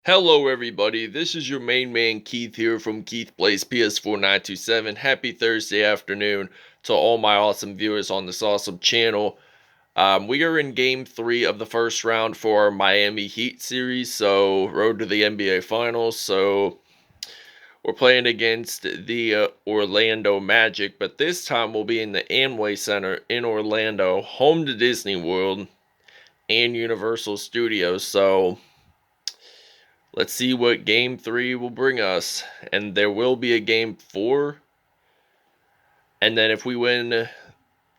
Hello everybody, this is your main man Keith here from Keith Plays PS4 927. Happy Thursday afternoon to all my awesome viewers on this awesome channel. We are in game 3 of the first round for our Miami Heat series, so road to the NBA Finals. So we're playing against the Orlando Magic, but this time we'll be in the Amway Center in Orlando, home to Disney World and Universal Studios. So let's see what game 3 will bring us. And there will be a game 4. And then if we win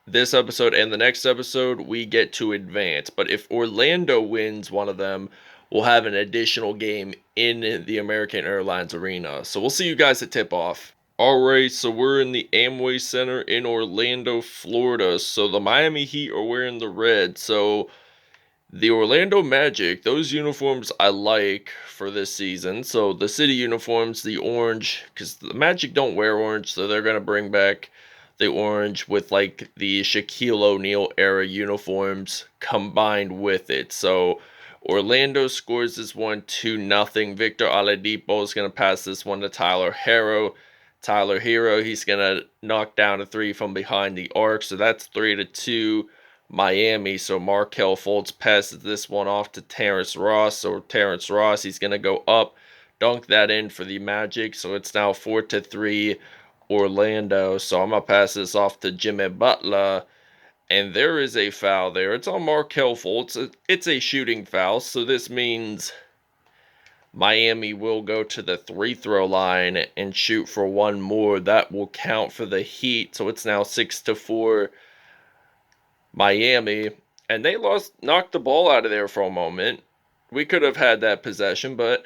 this episode and the next episode, we get to advance. But if Orlando wins one of them, we'll have an additional game in the American Airlines Arena. So we'll see you guys at tip-off. Alright, so we're in the Amway Center in Orlando, Florida. So the Miami Heat are wearing the red. So the Orlando Magic, those uniforms I like for this season. So the city uniforms, the orange, because the Magic don't wear orange, so they're going to bring back the orange with like the Shaquille O'Neal era uniforms combined with it. So Orlando scores this one 2-0. Victor Olidipo is going to pass this one to Tyler Herro. Tyler Herro, he's going to knock down a 3 from behind the arc. So that's 3-2. Miami. So Markelle Fultz passes this one off to Terrence Ross. So Terrence Ross, he's going to go up, dunk that in for the Magic. So it's now 4-3 Orlando. So I'm going to pass this off to Jimmy Butler. And there is a foul there. It's on Markelle Fultz. It's a shooting foul. So this means Miami will go to the free-throw line and shoot for one more. That will count for the Heat. So it's now 6-4 Miami, and they knocked the ball out of there for a moment. We could have had that possession, but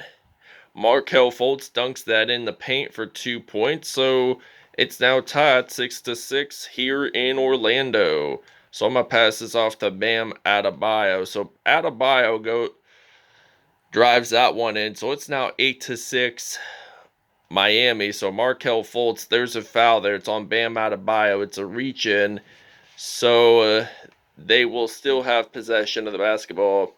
Markelle Fultz dunks that in the paint for 2 points, so it's now tied 6-6 here in Orlando. So I'm gonna pass this off to Bam Adebayo. So Adebayo drives that one in, so it's now 8-6 Miami. So Markelle Fultz, there's a foul there. It's on Bam Adebayo. It's a reach in. So they will still have possession of the basketball.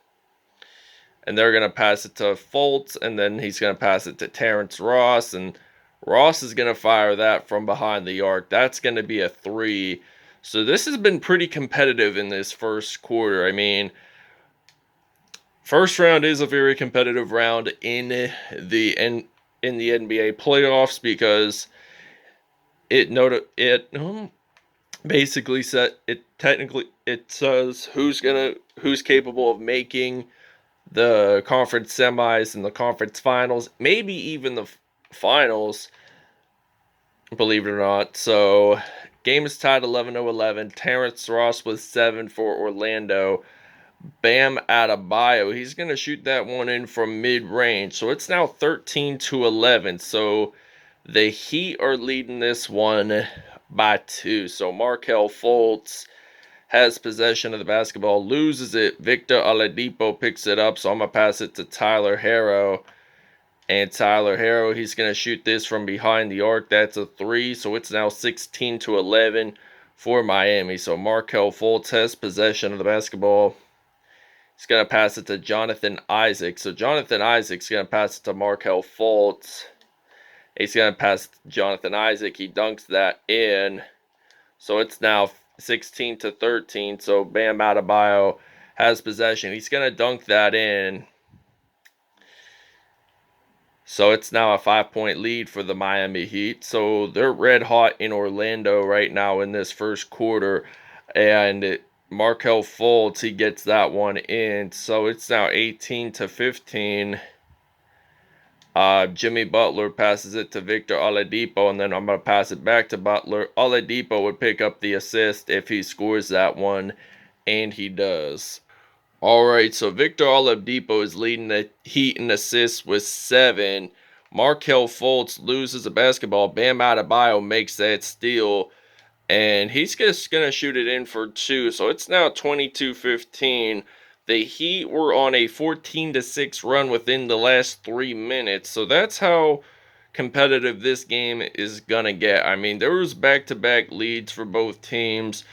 And they're going to pass it to Fultz. And then he's going to pass it to Terrence Ross. And Ross is going to fire that from behind the arc. That's going to be a 3. So this has been pretty competitive in this first quarter. I mean, first round is a very competitive round in the NBA playoffs because it basically it says who's capable of making the conference semis and the conference finals, maybe even the finals, believe it or not. So game is tied 11-11. Terrence Ross with 7 for Orlando. Bam Adebayo, he's going to shoot that one in from mid-range. So it's now 13-11. So the Heat are leading this one by 2. So Markelle Fultz has possession of the basketball, loses it. Victor Oladipo picks it up, so I'm going to pass it to Tyler Herro. And Tyler Herro, he's going to shoot this from behind the arc. That's a 3, so it's now 16-11 for Miami. So Markelle Fultz has possession of the basketball. He's going to pass it to Jonathan Isaac. So Jonathan Isaac's going to pass it to Markelle Fultz. He's going to pass Jonathan Isaac. He dunks that in. So it's now 16-13. So Bam Adebayo has possession. He's going to dunk that in. So it's now a 5-point lead for the Miami Heat. So they're red hot in Orlando right now in this first quarter. And Markelle Fultz, he gets that one in. So it's now 18-15. Jimmy Butler passes it to Victor Oladipo, and then I'm going to pass it back to Butler. Oladipo would pick up the assist if he scores that one, and he does. Alright, so Victor Oladipo is leading the Heat in assists with 7. Markelle Fultz loses the basketball. Bam Adebayo makes that steal, and he's just going to shoot it in for 2. So it's now 22-15. The Heat were on a 14-6 run within the last 3 minutes. So that's how competitive this game is going to get. I mean, there was back-to-back leads for both teams.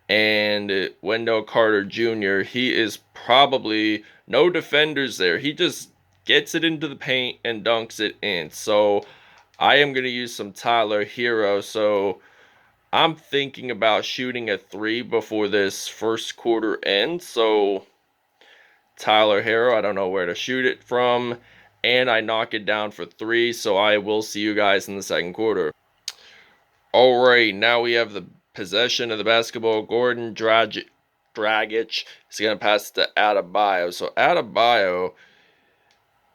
And Wendell Carter Jr., he is probably no defenders there. He just gets it into the paint and dunks it in. So I am going to use some Tyler Herro. So I'm thinking about shooting a 3 before this first quarter ends. So Tyler Herro, I don't know where to shoot it from, and I knock it down for 3. So I will see you guys in the second quarter. Alright, now we have the possession of the basketball. Gordon Dragic is going to pass it to Adebayo. So Adebayo,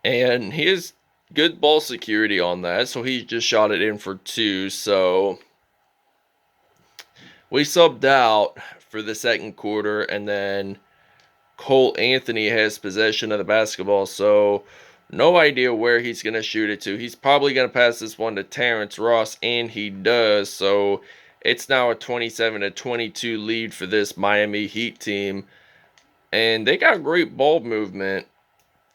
and he has good ball security on that, so he just shot it in for 2. So we subbed out for the second quarter, and then Cole Anthony has possession of the basketball. So no idea where he's going to shoot it to. He's probably going to pass this one to Terrence Ross, and he does. So it's now a 27-22 lead for this Miami Heat team. And they got great ball movement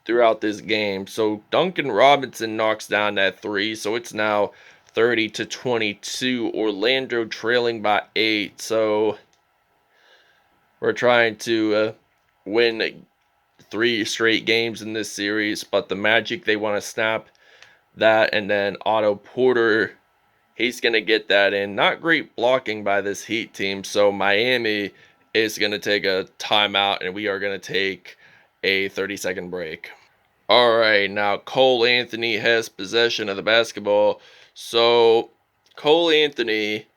throughout this game. So Duncan Robinson knocks down that 3. So it's now 30-22. Orlando trailing by 8. So we're trying to win 3 straight games in this series, but the Magic, they want to snap that, and then Otto Porter, he's going to get that in. Not great blocking by this Heat team, so Miami is going to take a timeout, and we are going to take a 30-second break. Alright, now Cole Anthony has possession of the basketball. So Cole Anthony,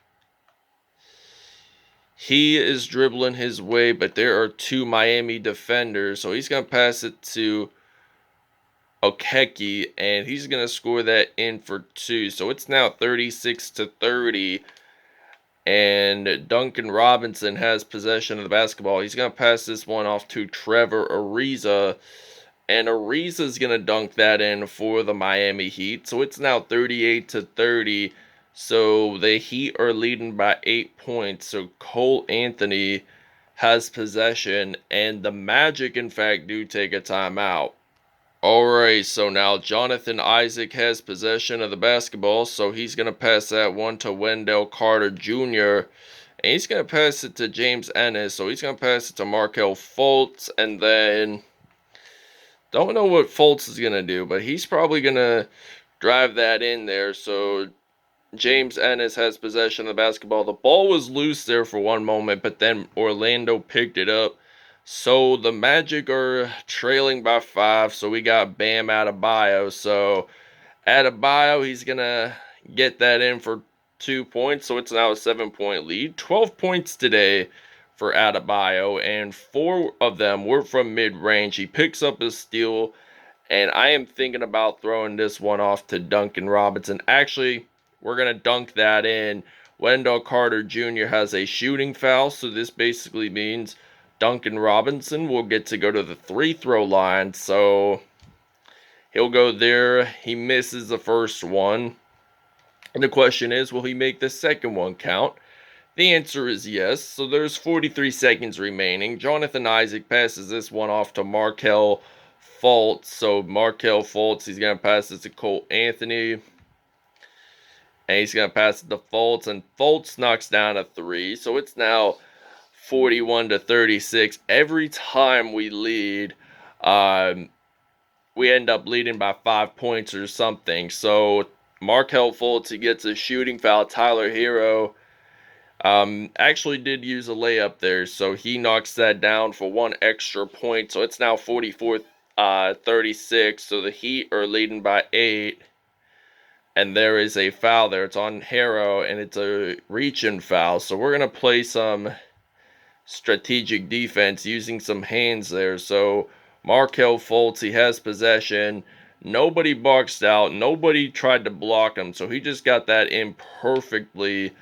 he is dribbling his way, but there are 2 Miami defenders. So he's going to pass it to Okeke, and he's going to score that in for 2. So it's now 36-30. And Duncan Robinson has possession of the basketball. He's going to pass this one off to Trevor Ariza. And Ariza's going to dunk that in for the Miami Heat. So it's now 38-30. So the Heat are leading by 8 points. So Cole Anthony has possession. And the Magic, in fact, do take a timeout. Alright, so now Jonathan Isaac has possession of the basketball. So he's going to pass that one to Wendell Carter Jr. And he's going to pass it to James Ennis. So he's going to pass it to Markelle Fultz. And then don't know what Fultz is going to do, but he's probably going to drive that in there. So James Ennis has possession of the basketball. The ball was loose there for one moment, but then Orlando picked it up. So the Magic are trailing by 5. So we got Bam Adebayo. So Adebayo, he's going to get that in for 2 points. So it's now a 7-point lead. 12 points today for Adebayo, and 4 of them were from mid-range. He picks up a steal, and I am thinking about throwing this one off to Duncan Robinson. Actually, we're going to dunk that in. Wendell Carter Jr. has a shooting foul, so this basically means Duncan Robinson will get to go to the free-throw line. So he'll go there. He misses the first one. And the question is, will he make the second one count? The answer is yes. So there's 43 seconds remaining. Jonathan Isaac passes this one off to Markelle Fultz. So Markelle Fultz, he's going to pass it to Cole Anthony. And he's going to pass it to Fultz. And Fultz knocks down a 3. So it's now 41-36. Every time we lead, we end up leading by 5 points or something. So Markelle Fultz, he gets a shooting foul. Tyler Herro actually did use a layup there, so he knocks that down for 1 extra point. So it's now 44-36. So the Heat are leading by 8. And there is a foul there. It's on Herro, and it's a reach-in foul. So we're going to play some strategic defense using some hands there. So Markelle Fultz, he has possession. Nobody boxed out. Nobody tried to block him. So he just got that in perfectly.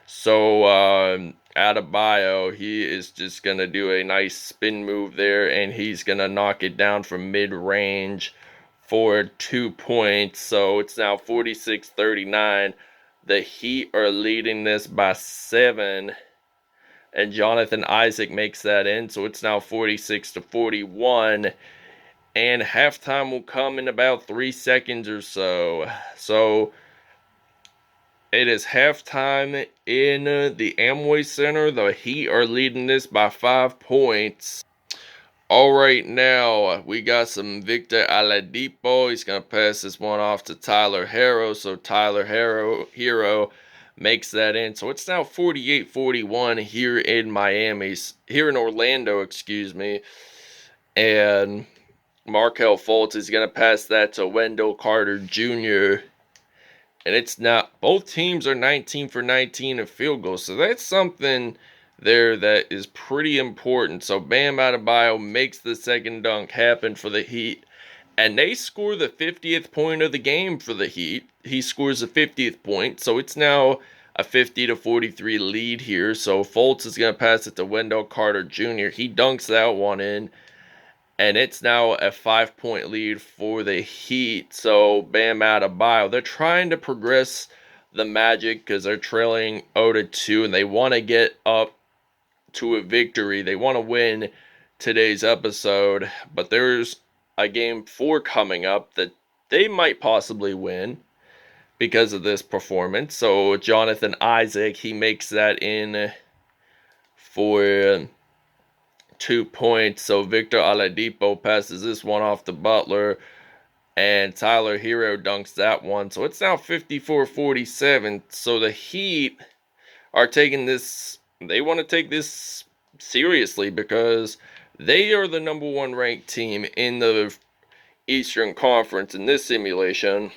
So Adebayo, he is just going to do a nice spin move there, and he's going to knock it down from mid-range for 2 points. So it's now 46-39. The Heat are leading this by 7. And Jonathan Isaac makes that in. So it's now 46-41. And halftime will come in about 3 seconds or so. So it is halftime in the Amway Center. The Heat are leading this by 5 points. All right, now we got some Victor Oladipo. He's gonna pass this one off to Tyler Herro. So Tyler Hero makes that in. So it's now 48-41 here in here in Orlando, excuse me. And Markelle Fultz is gonna pass that to Wendell Carter Jr. And it's not, both teams are 19 for 19 in field goals. So that's something there that is pretty important. So Bam Adebayo makes the second dunk happen for the Heat. And they score the 50th point of the game for the Heat. He scores the 50th point. So it's now a 50-43 lead here. So Fultz is going to pass it to Wendell Carter Jr. He dunks that one in. And it's now a 5-point lead for the Heat. So Bam Adebayo, they're trying to progress the Magic because they're trailing 0-2 and they want to get up to a victory. They want to win today's episode, but there's a game 4 coming up that they might possibly win because of this performance. So Jonathan Isaac, he makes that in for 2 points. So Victor Oladipo passes this one off to Butler, and Tyler Herro dunks that one. So it's now 54-47. So the Heat are taking this, they want to take this seriously because they are the number 1 ranked team in the Eastern Conference in this simulation.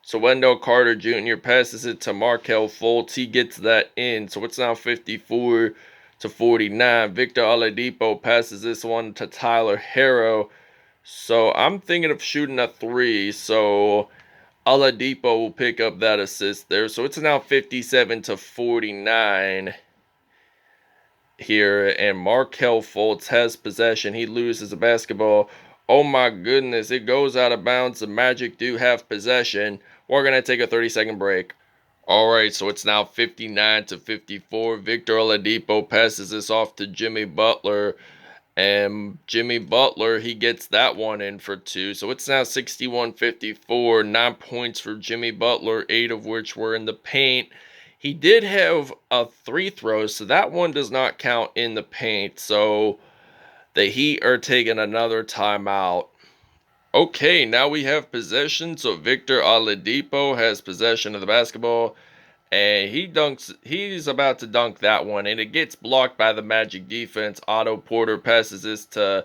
So Wendell Carter Jr. passes it to Markelle Fultz. He gets that in. So it's now 54-49. Victor Oladipo passes this one to Tyler Herro. So I'm thinking of shooting a 3. So Olidipo will pick up that assist there. So it's now 57-49 here. And Markelle Fultz has possession. He loses the basketball. Oh my goodness, it goes out of bounds. The Magic do have possession. We're going to take a 30-second break. Alright, so it's now 59-54. Victor Oladipo passes this off to Jimmy Butler. And Jimmy Butler, he gets that one in for 2. So it's now 61-54. 9 points for Jimmy Butler, 8 of which were in the paint. He did have a 3 throws, so that one does not count in the paint. So the Heat are taking another timeout. Okay, now we have possession. So Victor Oladipo has possession of the basketball. And he's about to dunk that one. And it gets blocked by the Magic defense. Otto Porter passes this to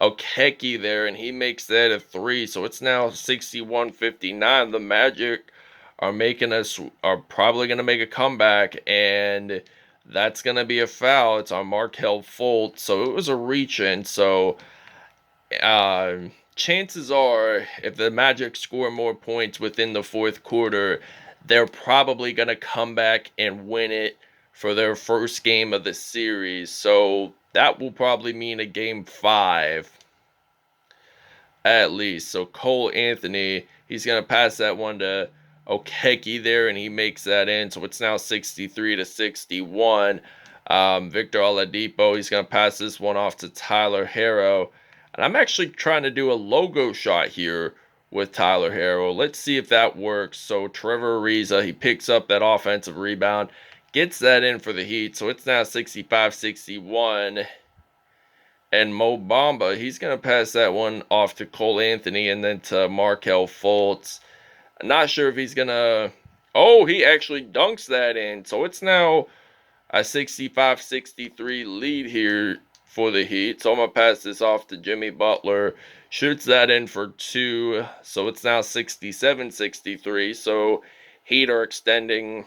Okeke there. And he makes that a 3. So it's now 61-59. The Magic are probably going to make a comeback. And that's going to be a foul. It's on Markelle Fultz. So it was a reach-in. So chances are, if the Magic score more points within the 4th quarter, they're probably going to come back and win it for their first game of the series. So that will probably mean a game 5 at least. So Cole Anthony, he's going to pass that one to Okeke there, and he makes that in. So it's now 63-61. Victor Oladipo, he's going to pass this one off to Tyler Herro. And I'm actually trying to do a logo shot here with Tyler Herro. Let's see if that works. So Trevor Ariza, he picks up that offensive rebound, gets that in for the Heat. So it's now 65-61. And Mo Bamba, he's going to pass that one off to Cole Anthony and then to Markelle Fultz. I'm not sure if he's going to... Oh, he actually dunks that in. So it's now a 65-63 lead here for the Heat. So I'm going to pass this off to Jimmy Butler. Shoots that in for 2. So it's now 67-63. So Heat are extending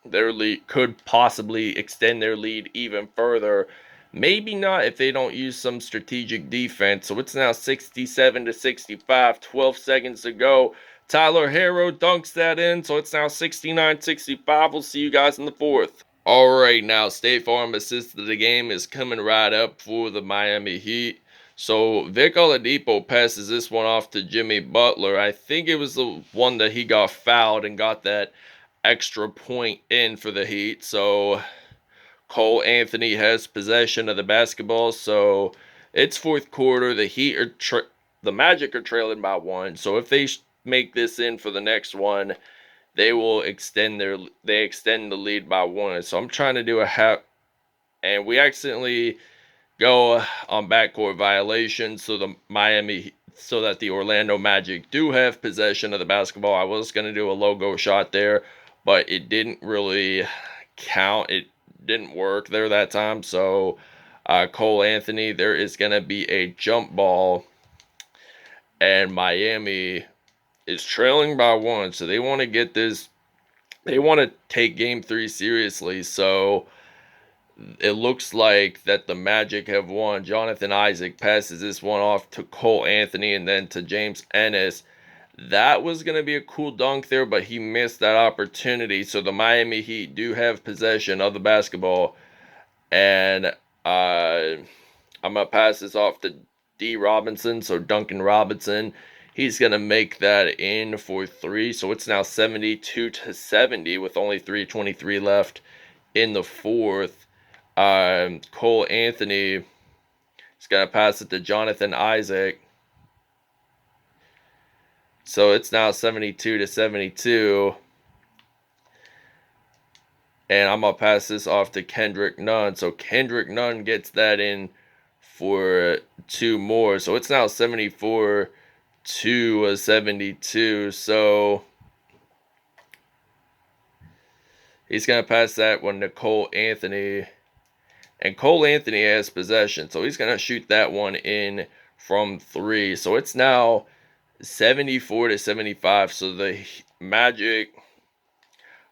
their lead, could possibly extend their lead even further. Maybe not if they don't use some strategic defense. So it's now 67-65. 12 seconds to go. Tyler Herro dunks that in. So it's now 69-65. We'll see you guys in the 4th. Alright, now State Farm assist of the game is coming right up for the Miami Heat. So Vic Oladipo passes this one off to Jimmy Butler. I think it was the one that he got fouled and got that extra point in for the Heat. So Cole Anthony has possession of the basketball. So it's 4th quarter. The Magic are trailing by 1. So if they make this in for the next one, they extend the lead by 1. So I'm trying to do a half, and we accidentally go on backcourt violation, so that the Orlando Magic do have possession of the basketball. I was going to do a logo shot there, but it didn't really count. It didn't work there that time. So Cole Anthony, there is going to be a jump ball, and Miami is trailing by 1. So they want to get this. They want to take Game 3 seriously. So it looks like that the Magic have won. Jonathan Isaac passes this one off to Cole Anthony and then to James Ennis. That was going to be a cool dunk there, but he missed that opportunity. So the Miami Heat do have possession of the basketball. And I'm going to pass this off to D. Robinson. So Duncan Robinson, he's going to make that in for 3. So it's now 72-70 with only 3:23 left in the fourth. Cole Anthony is going to pass it to Jonathan Isaac. So it's now 72-72. And I'm going to pass this off to Kendrick Nunn. So Kendrick Nunn gets that in for 2 more. So it's now 74-72. So he's going to pass that one to Cole Anthony. And Cole Anthony has possession. So he's going to shoot that one in from 3. So it's now 74-75. So the Magic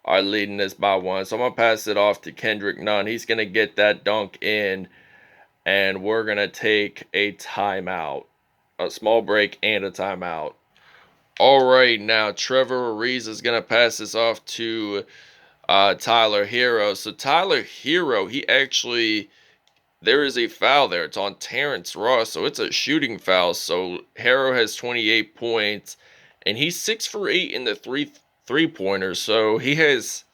are leading this by 1. So I'm going to pass it off to Kendrick Nunn. He's going to get that dunk in. And we're going to take a timeout. A small break and a timeout. All right, now Trevor Ariza is going to pass this off to Tyler Herro. So Tyler Herro, there is a foul there. It's on Terrence Ross, so it's a shooting foul. So Herro has 28 points, and he's 6 for 8 in the three-pointers. So he has,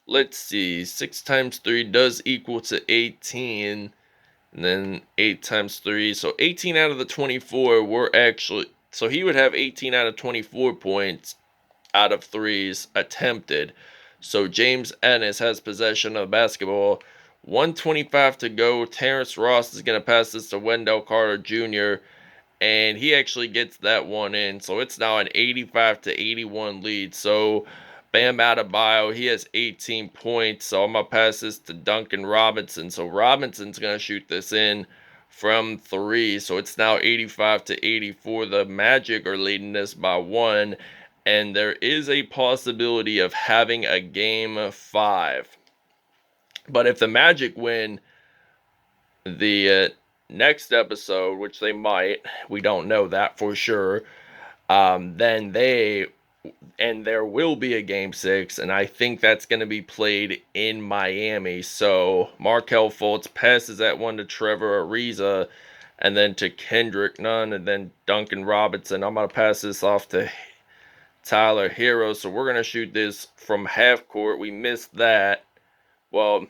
let's see, 6 times 3 does equal to 18, and then 8 times 3. So 18 out of the 24 were actually, so he would have 18 out of 24 points out of threes attempted. So James Ennis has possession of the basketball. 1:25 to go. Terrence Ross is going to pass this to Wendell Carter Jr., and he actually gets that one in. So it's now an 85-81 lead. So Bam Adebayo, he has 18 points. So I'm going to pass this to Duncan Robinson. So Robinson's going to shoot this in from 3. So it's now 85-84. The Magic are leading this by 1. And there is a possibility of having a Game 5. But if the Magic win the next episode, which they might, we don't know that for sure, then there will be a Game 6, and I think that's going to be played in Miami. So Markelle Fultz passes that one to Trevor Ariza, and then to Kendrick Nunn, and then Duncan Robinson. I'm going to pass this off to Tyler Herro. So we're going to shoot this from half court. We missed that. Well,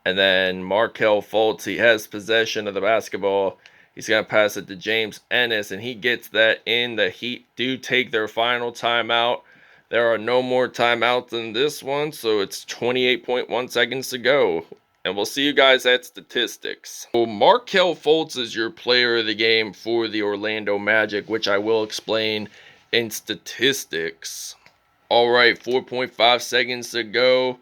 and then Markelle Fultz, he has possession of the basketball. He's going to pass it to James Ennis, and he gets that in. The Heat do take their final timeout. There are no more timeouts in this one, so it's 28.1 seconds to go. And we'll see you guys at statistics. So Markelle Fultz is your player of the game for the Orlando Magic, which I will explain in statistics. All right, 4.5 seconds to go.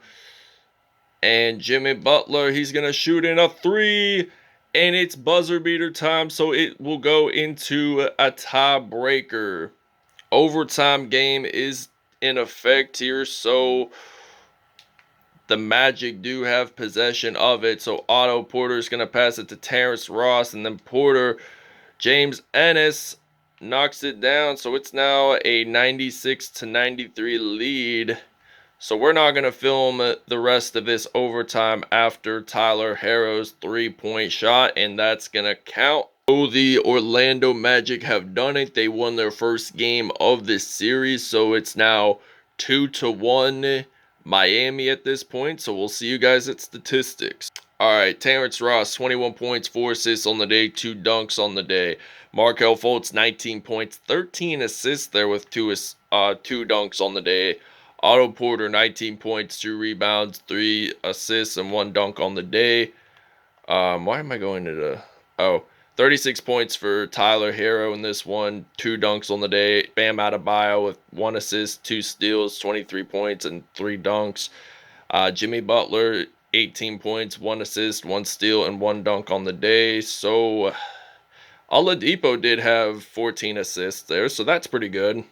And Jimmy Butler, he's going to shoot in a 3. And it's buzzer beater time, so it will go into a tiebreaker. Overtime game is in effect here, so the Magic do have possession of it. So Otto Porter is going to pass it to Terrence Ross, and then James Ennis knocks it down. So it's now a 96-93 lead. So we're not going to film the rest of this overtime after Tyler Herro's 3-point shot, and that's going to count. So the Orlando Magic have done it. They won their first game of this series, so it's now 2-1 Miami at this point. So we'll see you guys at statistics. All right, Terrence Ross, 21 points, 4 assists on the day, 2 dunks on the day. Markelle Fultz, 19 points, 13 assists there with 2 dunks on the day. Otto Porter, 19 points, 2 rebounds, 3 assists, and 1 dunk on the day. Why am I going to the oh, 36 points for Tyler Herro in this one, 2 dunks on the day. Bam Adebayo with 1 assist, 2 steals, 23 points, and 3 dunks. Jimmy Butler, 18 points, 1 assist, 1 steal, and 1 dunk on the day. So Oladipo did have 14 assists there, so that's pretty good.